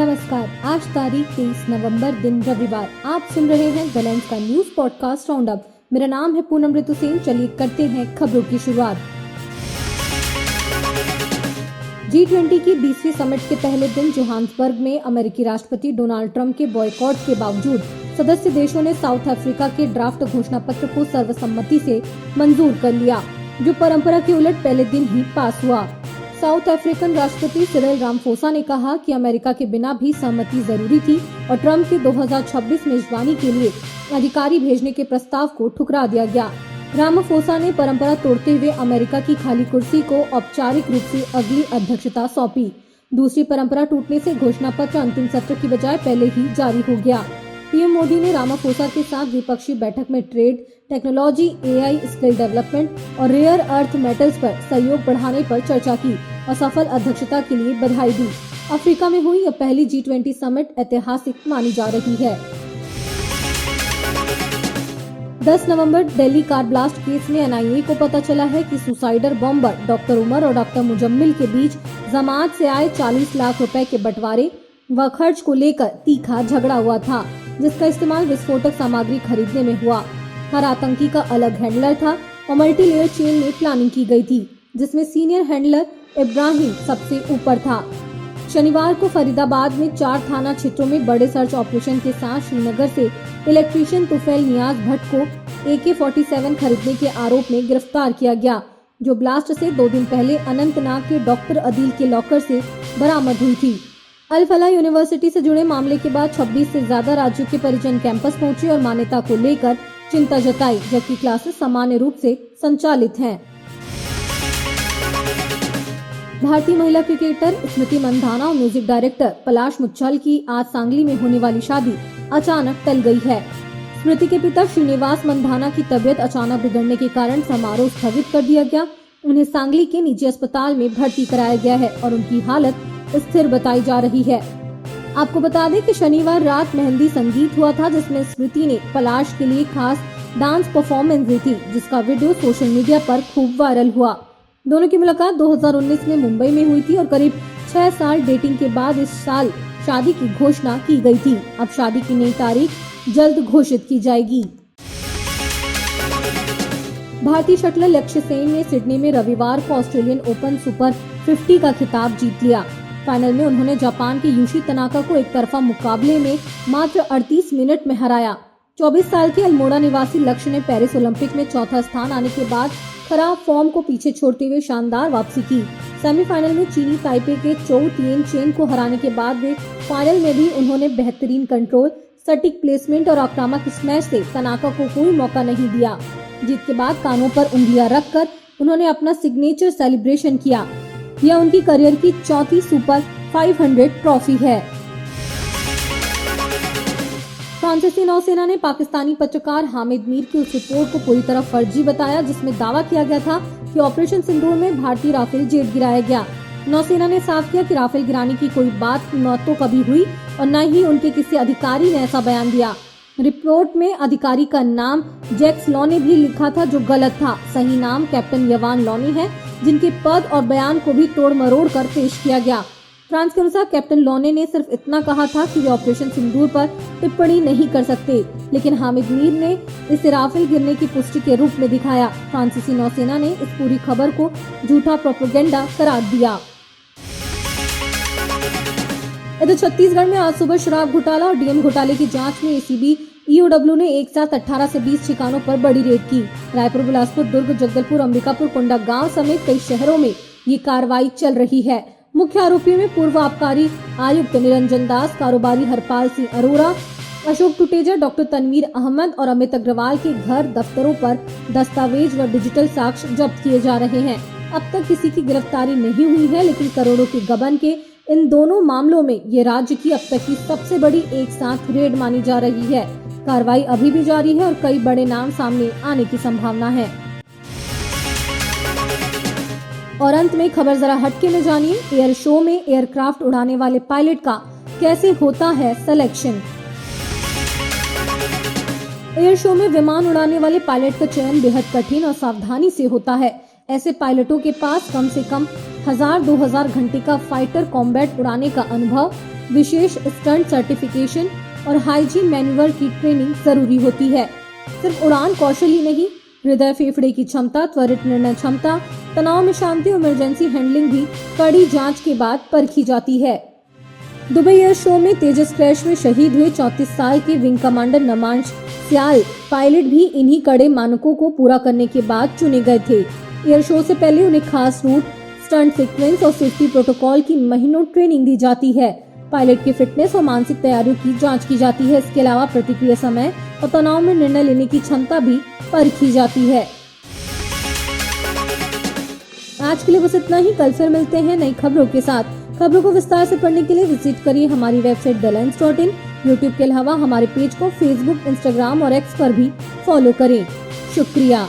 नमस्कार। आज तारीख 23 नवंबर दिन रविवार। आप सुन रहे हैं द लेंस का न्यूज पॉडकास्ट राउंड अप। मेरा नाम है पूनम ऋतु सिंह। चलिए करते हैं खबरों की शुरुआत। G20 की 20वीं समिट के पहले दिन जोहान्सबर्ग में अमेरिकी राष्ट्रपति डोनाल्ड ट्रंप के बॉयकॉट के बावजूद सदस्य देशों ने साउथ अफ्रीका के ड्राफ्ट घोषणा पत्र को सर्वसम्मति से मंजूर कर लिया, जो परंपरा के उलट पहले दिन ही पास हुआ। साउथ अफ्रीकन राष्ट्रपति सिरिल रामाफोसा ने कहा कि अमेरिका के बिना भी सहमति जरूरी थी और ट्रंप की 2026 मेजबानी के लिए अधिकारी भेजने के प्रस्ताव को ठुकरा दिया गया। रामाफोसा ने परंपरा तोड़ते हुए अमेरिका की खाली कुर्सी को औपचारिक रूप से अगली अध्यक्षता सौंपी। दूसरी परंपरा टूटने से घोषणा पत्र अंतिम सत्र की बजाय पहले ही जारी हो गया। पीएम मोदी ने रामाफोसा के साथ द्विपक्षीय बैठक में trade, technology, AI, skill development और रेयर अर्थ मेटल्स पर सहयोग बढ़ाने पर चर्चा की और सफल अध्यक्षता के लिए बधाई दी। अफ्रीका में हुई यह पहली G20 समिट ऐतिहासिक मानी जा रही है। 10 नवंबर दिल्ली कार ब्लास्ट केस में एनआईए को पता चला है कि सुसाइडर बॉम्बर डॉक्टर उमर और डॉक्टर मुजम्मिल के बीच जमात से आए 40 लाख रुपए के बंटवारे व खर्च को लेकर तीखा झगड़ा हुआ था, जिसका इस्तेमाल विस्फोटक सामग्री खरीदने में हुआ। हर आतंकी का अलग हैंडलर था और मल्टीलेयर चेन में प्लानिंग की गई थी, जिसमें सीनियर हैंडलर इब्राहिम सबसे ऊपर था। शनिवार को फरीदाबाद में 4 थाना क्षेत्रों में बड़े सर्च ऑपरेशन के साथ श्रीनगर से इलेक्ट्रीशियन तुफैल नियाज भट्ट को AK-47 खरीदने के आरोप में गिरफ्तार किया गया, जो ब्लास्ट से 2 दिन पहले अनंतनाग के डॉक्टर अदील के लॉकर से बरामद हुई थी। अल फलाह यूनिवर्सिटी से जुड़े मामले के बाद 26 से ज्यादा राज्यों के परिजन कैंपस पहुंचे और मान्यता को लेकर चिंता जताई, जबकि क्लासेस सामान्य रूप से संचालित हैं। भारतीय महिला क्रिकेटर स्मृति मंधाना और म्यूजिक डायरेक्टर पलाश मुच्छल की आज सांगली में होने वाली शादी अचानक टल गई है। स्मृति के पिता श्रीनिवास मंधाना की तबीयत अचानक बिगड़ने के कारण समारोह स्थगित कर दिया गया। उन्हें सांगली के निजी अस्पताल में भर्ती कराया गया है और उनकी हालत स्थिर बताई जा रही है। आपको बता दें कि शनिवार रात मेहंदी संगीत हुआ था, जिसमें स्मृति ने पलाश के लिए खास डांस परफॉर्मेंस दी थी, जिसका वीडियो सोशल मीडिया पर खूब वायरल हुआ। दोनों की मुलाकात 2019 में मुंबई में हुई थी और करीब 6 साल डेटिंग के बाद इस साल शादी की घोषणा की गई थी। अब शादी की नई तारीख जल्द घोषित की जाएगी। भारतीय शटलर लक्ष्य सेन ने सिडनी में रविवार को ऑस्ट्रेलियन ओपन सुपर 50 का खिताब जीत लिया। फाइनल में उन्होंने जापान के यूशी तनाका को एक तरफा मुकाबले में मात्र 38 मिनट में हराया। 24 साल के अल्मोड़ा निवासी लक्ष्य ने पेरिस ओलंपिक में चौथा स्थान आने के बाद खराब फॉर्म को पीछे छोड़ते हुए शानदार वापसी की। सेमीफाइनल में चीनी ताइपे के चौ तिएन चेन को हराने के बाद वे फाइनल में भी उन्होंने बेहतरीन कंट्रोल, सटीक प्लेसमेंट और आक्रामक स्मैश से तनाका को कोई मौका नहीं दिया। जीत के बाद कानों पर उंगलियां रखकर उन्होंने अपना सिग्नेचर सेलिब्रेशन किया। यह उनकी करियर की चौथी सुपर 500 ट्रॉफी है। फ्रांसीसी नौसेना ने पाकिस्तानी पत्रकार हामिद मीर की उस रिपोर्ट को पूरी तरह फर्जी बताया, जिसमें दावा किया गया था कि ऑपरेशन सिंदूर में भारतीय राफेल जेट गिराया गया। नौसेना ने साफ किया कि राफेल गिराने की कोई बात न तो कभी हुई और न ही उनके किसी अधिकारी ने ऐसा बयान दिया। रिपोर्ट में अधिकारी का नाम जैक्स लॉनी भी लिखा था, जो गलत था। सही नाम कैप्टन यवान लॉनी है, जिनके पद और बयान को भी तोड़ मरोड़ कर पेश किया गया। फ्रांस के अनुसार कैप्टन लॉने ने सिर्फ इतना कहा था कि वे ऑपरेशन सिंदूर पर टिप्पणी नहीं कर सकते, लेकिन हामिद मीर ने इसे राफेल गिरने की पुष्टि के रूप में दिखाया। फ्रांसीसी नौसेना ने इस पूरी खबर को झूठा प्रोपेगेंडा करार दिया। इधर छत्तीसगढ़ में आज सुबह शराब घोटाला और डीएम घोटाले की जांच में एसीबी ईओडब्ल्यू ने एक साथ 18 से 20 ठिकानों पर बड़ी रेड की। रायपुर, बिलासपुर, दुर्ग, जगदलपुर, अंबिकापुर, कोंडागांव समेत कई शहरों में ये कार्रवाई चल रही है। मुख्य आरोपियों में पूर्व आबकारी आयुक्त निरंजन दास, कारोबारी हरपाल सिंह अरोरा, अशोक टुटेजा, डॉक्टर तनवीर अहमद और अमित अग्रवाल के घर दफ्तरों पर दस्तावेज व डिजिटल साक्ष्य जब्त किए जा रहे हैं। अब तक किसी की गिरफ्तारी नहीं हुई है, लेकिन करोड़ों के गबन के इन दोनों मामलों में ये राज्य की अब तक की सबसे बड़ी एक साथ रेड मानी जा रही है। कार्रवाई अभी भी जारी है और कई बड़े नाम सामने आने की संभावना है। और अंत में खबर जरा हटके में जानिए। एयर शो में एयरक्राफ्ट उड़ाने वाले पायलट का कैसे होता है सिलेक्शन। एयर शो में विमान उड़ाने वाले पायलट का चयन बेहद कठिन और सावधानी से होता है। ऐसे पायलटों के पास कम से कम 1000-2000 घंटे का फाइटर कॉम्बैट उड़ाने का अनुभव विशेष स्टंट सर्टिफिकेशन और हाइजीन मैनुअल की ट्रेनिंग जरूरी होती है। सिर्फ उड़ान कौशल ही नहीं, हृदय फेफड़े की क्षमता, त्वरित निर्णय क्षमता, तनाव में शांति, इमरजेंसी हैंडलिंग भी कड़ी जांच के बाद परखी जाती है। दुबई एयर शो में तेजस क्रैश में शहीद हुए 34 साल के विंग कमांडर नमांश सियाल पायलट भी इन्हीं कड़े मानकों को पूरा करने के बाद चुने गए थे। एयर शो से पहले उन्हें खास रूट, स्टंट सीक्वेंस और सेफ्टी प्रोटोकॉल की महीनों ट्रेनिंग दी जाती है। पायलट की फिटनेस और मानसिक तैयारियों की जांच की जाती है। इसके अलावा प्रतिक्रिया समय और तनाव में निर्णय लेने की क्षमता भी परखी जाती है। आज के लिए बस इतना ही। कल फिर मिलते हैं नई खबरों के साथ। खबरों को विस्तार से पढ़ने के लिए विजिट करिए हमारी वेबसाइट thelens.in। यूट्यूब के अलावा हमारे पेज को फेसबुक, इंस्टाग्राम और एक्स पर भी फॉलो करें। शुक्रिया।